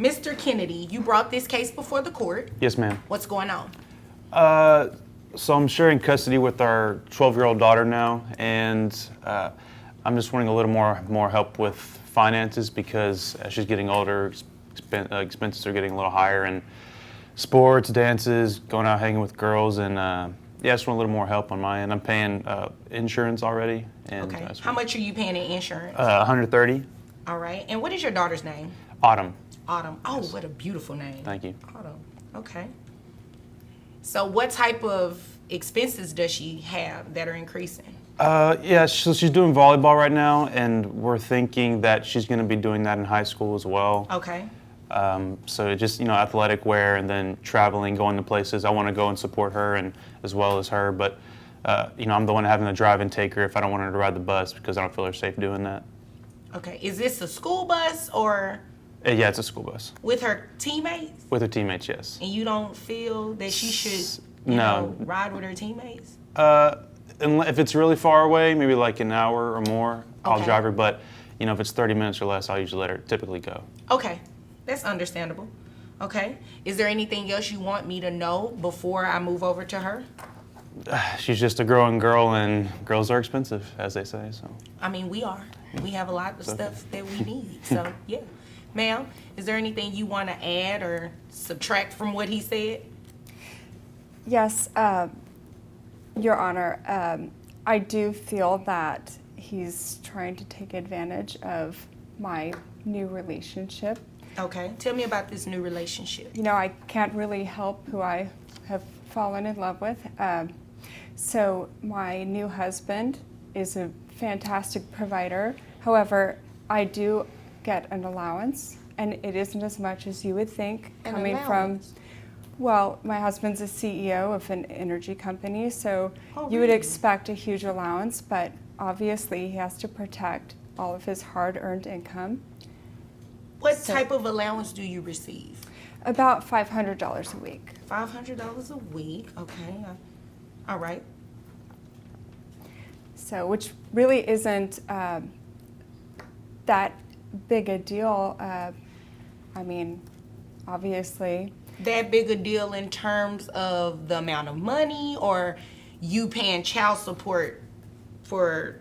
Mr. Kennedy, you brought this case before the court. Yes, ma'am. What's going on? So I'm sharing custody with our 12-year-old daughter now, and I'm just wanting a little more help with finances because as she's getting older, expenses are getting a little higher, and sports, dances, going out hanging with girls, and yeah, I just want a little more help on my end. I'm paying insurance already. And, Okay. How much are you paying in insurance? $130. All right. And what is your daughter's name? Autumn. Autumn. Oh, what a beautiful name. Thank you. Autumn. Okay. So what type of expenses does she have that are increasing? Yeah, so she's doing volleyball right now, and we're thinking that she's going to be doing that in high school as well. Okay. So just, athletic wear and then traveling, going to places. I want to go and support her and as well as her, but, I'm the one having to drive and take her if I don't want her to ride the bus because I don't feel her safe doing that. Okay. Is this a school bus or Yeah, it's a school bus. with her teammates? With her teammates, yes. And you don't feel that she should, No. ride with her teammates? If it's really far away, maybe like an hour or more, I'll Okay. drive her, but, if it's 30 minutes or less, I'll usually let her typically go. Okay. That's understandable. Okay. Is there anything else you want me to know before I move over to her? She's just a growing girl, and girls are expensive, as they say, so. I mean, we are. We have a lot of stuff that we need. So, yeah. Ma'am, is there anything you want to add or subtract from what he said? Yes, Your Honor, I do feel that he's trying to take advantage of my new relationship. Okay. Tell me about this new relationship. I can't really help who I have fallen in love with. So my new husband is a fantastic provider. However, I do get an allowance, and it isn't as much as you would think An coming allowance? from, well, my husband's a CEO of an energy company, so Oh, you would really? expect a huge allowance, but obviously he has to protect all of his hard-earned income. What So- type of allowance do you receive? About $500 a week. $500 a week. Okay. All right. So, which really isn't that big a deal. I mean, obviously. That big a deal in terms of the amount of money, or you paying child support for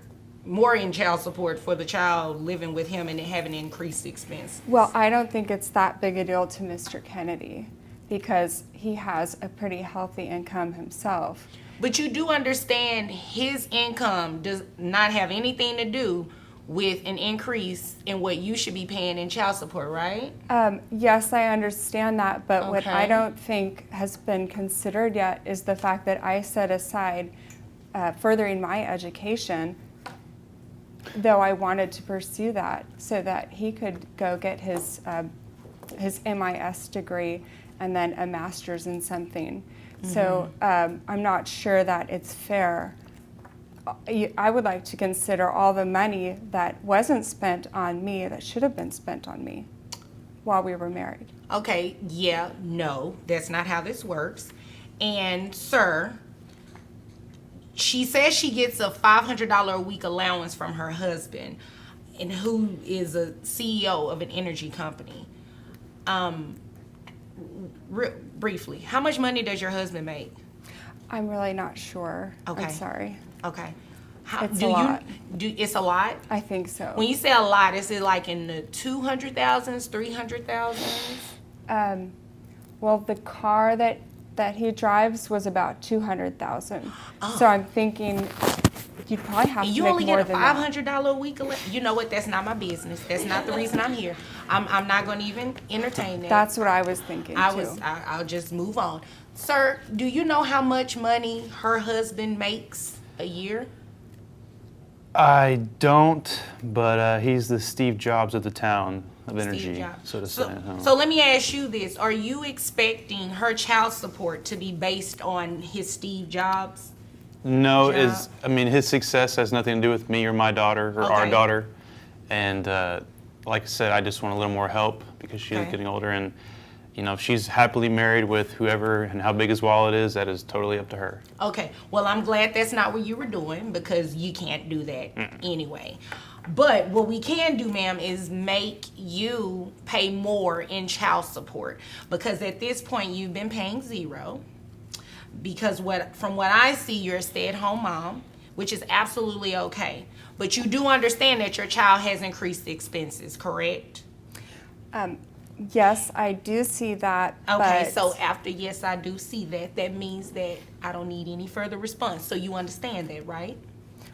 more in child support for the child living with him and having increased expense? Well, I don't think it's that big a deal to Mr. Kennedy because he has a pretty healthy income himself. But you do understand his income does not have anything to do with an increase in what you should be paying in child support, right? Yes, I understand that, but what I Okay. don't think has been considered yet is the fact that I set aside furthering my education, though I wanted to pursue that, so that he could go get his MIS degree and then a master's in something. So I'm not sure that it's fair. I would like to consider all the money that wasn't spent on me that should have been spent on me while we were married. Okay, yeah, no, that's not how this works. And sir, she says she gets a $500 a week allowance from her husband, and who is a CEO of an energy company. Briefly, how much money does your husband make? I'm really not sure. Okay. I'm sorry. Okay. It's a lot. It's a lot? I think so. When you say a lot, is it like in the 200,000s, 300,000s? Well, the car that he drives was about 200,000. So I'm thinking you'd probably have to You make only more get a than that. $500 a week. You know what? That's not my business. That's not the reason I'm here. I'm not going to even entertain that. That's what I was thinking too. I'll just move on. Sir, do you know how much money her husband makes a year? I don't, but he's the Steve Jobs of the town of Steve energy, Jobs. so to say. huh? So let me ask you this: are you expecting her child support to be based on his Steve Jobs? No, job. his success has nothing to do with me or my daughter or our Okay. daughter. And like I said, I just want a little more help because she's Okay. getting older. And, if she's happily married with whoever and how big his wallet is, that is totally up to her. Okay, well, I'm glad that's not what you were doing because you can't do that anyway. But what we can do, ma'am, is make you pay more in child support because at this point you've been paying zero. Because from what I see, you're a stay-at-home mom, which is absolutely okay. But you do understand that your child has increased expenses, correct? Yes, I do see that. Okay, but so after yes, I do see that, that means that I don't need any further response. So you understand that, right?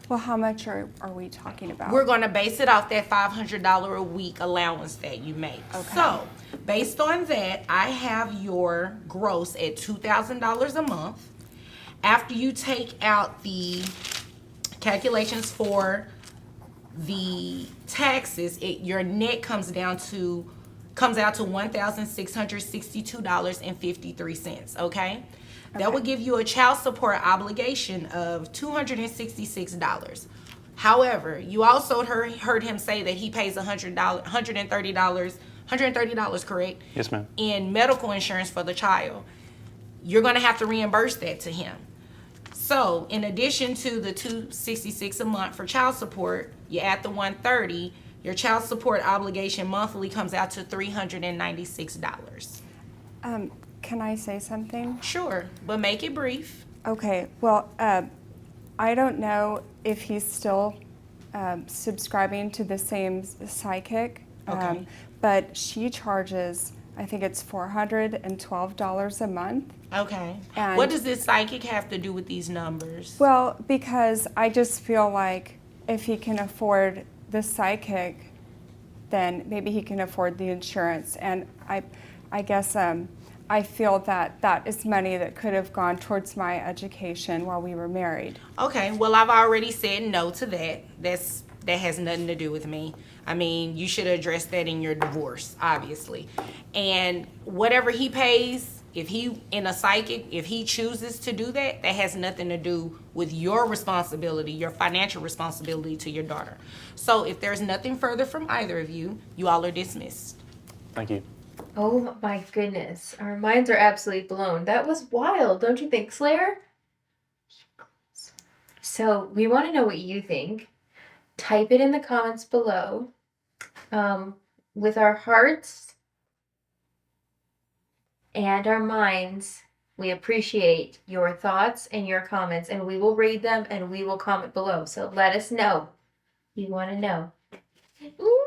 well, how much are we talking about? We're going to base it off that $500 a week allowance that you make. Okay. So, based on that, I have your gross at $2,000 a month. After you take out the calculations for the taxes, your net comes out to $1,662.53, okay? That would give you a child support obligation of $266. However, you also heard him say that he pays $130, correct? Yes, ma'am. In medical insurance for the child. You're going to have to reimburse that to him. So, in addition to the $266 a month for child support, you add the $130, your child support obligation monthly comes out to $396. Can I say something? Sure, but make it brief. Okay, well, I don't know if he's still subscribing to the same psychic, Okay. but she charges, I think it's $412 a month. Okay. And- What does this psychic have to do with these numbers? Well, because I just feel like if he can afford the psychic, then maybe he can afford the insurance. And I guess I feel that that is money that could have gone towards my education while we were married. Okay, well, I've already said no to that. That has nothing to do with me. I mean, you should address that in your divorce, obviously. And whatever he pays, if he chooses to do that, that has nothing to do with your responsibility, your financial responsibility to your daughter. So if there's nothing further from either of you, you all are dismissed. Thank you. Oh my goodness. Our minds are absolutely blown. That was wild, don't you think, Slayer? So we want to know what you think. Type it in the comments below. With our hearts and our minds, we appreciate your thoughts and your comments, and we will read them and we will comment below. So let us know. We want to know. Ooh.